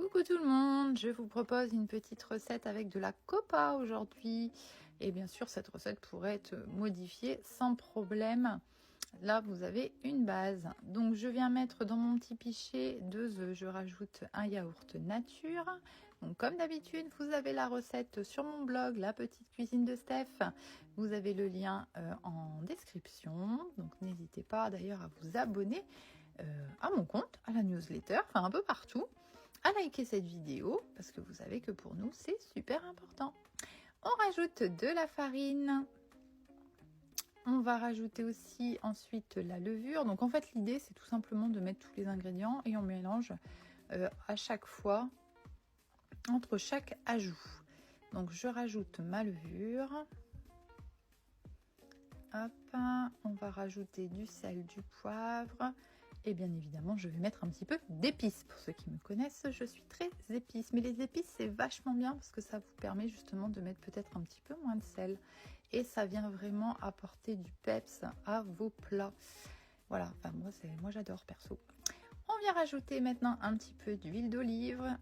Coucou tout le monde, je vous propose une petite recette avec de la copa aujourd'hui. Et bien sûr, cette recette pourrait être modifiée sans problème. Là, vous avez une base. Donc, je viens mettre dans mon petit pichet 2 œufs. Je rajoute un yaourt nature. Donc, comme d'habitude, vous avez la recette sur mon blog, La Petite Cuisine de Steph. Vous avez le lien en description. Donc, n'hésitez pas d'ailleurs à vous abonner à mon compte, à la newsletter, enfin un peu partout, à liker cette vidéo parce que vous savez que pour nous c'est super important. On rajoute de la farine, on va rajouter aussi ensuite la levure. Donc en fait l'idée c'est tout simplement de mettre tous les ingrédients et on mélange à chaque fois entre chaque ajout. Donc je rajoute ma levure. Hop, on va rajouter du sel, du poivre et bien évidemment je vais mettre un petit peu d'épices. Pour ceux qui me connaissent, je suis très épice, mais les épices c'est vachement bien parce que ça vous permet justement de mettre peut-être un petit peu moins de sel et ça vient vraiment apporter du peps à vos plats. Voilà, enfin moi j'adore perso. On vient rajouter maintenant un petit peu d'huile d'olive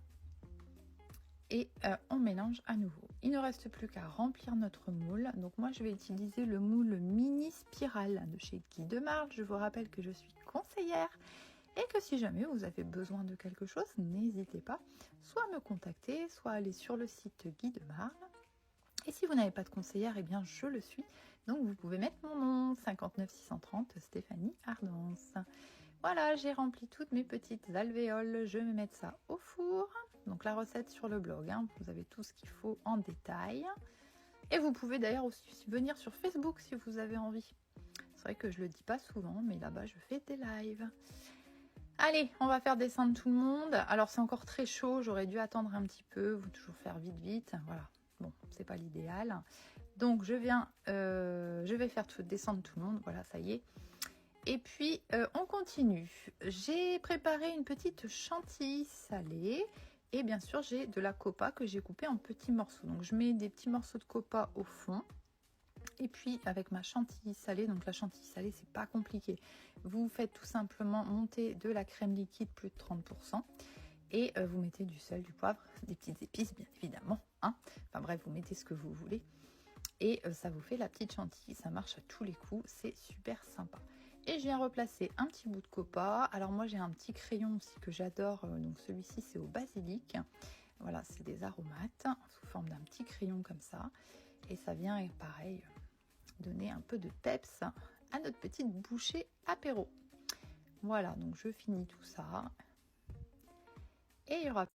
et on mélange à nouveau. Il ne reste plus qu'à remplir notre moule. Donc moi je vais utiliser le moule mini spirale de chez Guy de Marle. Je vous rappelle que je suis conseillère et que si jamais vous avez besoin de quelque chose, n'hésitez pas soit à me contacter, soit à aller sur le site Guy de Marle. Et si vous n'avez pas de conseillère, eh bien je le suis. Donc vous pouvez mettre mon nom, 59 630 Stéphanie Ardence. Voilà, j'ai rempli toutes mes petites alvéoles. Je vais mettre ça au four. Donc la recette sur le blog, hein. Vous avez tout ce qu'il faut en détail. Et vous pouvez d'ailleurs aussi venir sur Facebook si vous avez envie. C'est vrai que je le dis pas souvent, mais là-bas je fais des lives. Allez, on va faire descendre tout le monde. Alors c'est encore très chaud, j'aurais dû attendre un petit peu. Vous toujours faire vite vite. Voilà. Bon, c'est pas l'idéal. Donc je vais faire descendre tout le monde. Voilà, ça y est. Et puis, on continue. J'ai préparé une petite chantilly salée. Et bien sûr, j'ai de la copa que j'ai coupée en petits morceaux. Donc, je mets des petits morceaux de copa au fond. Et puis, avec ma chantilly salée, donc la chantilly salée, c'est pas compliqué. Vous faites tout simplement monter de la crème liquide plus de 30%. Et vous mettez du sel, du poivre, des petites épices, bien évidemment. Hein. Enfin bref, vous mettez ce que vous voulez. Et ça vous fait la petite chantilly, ça marche à tous les coups, c'est super sympa. Et je viens replacer un petit bout de copa. Alors moi j'ai un petit crayon aussi que j'adore, donc celui-ci c'est au basilic. Voilà, c'est des aromates sous forme d'un petit crayon comme ça. Et ça vient pareil donner un peu de peps à notre petite bouchée apéro. Voilà, donc je finis tout ça. Et il y aura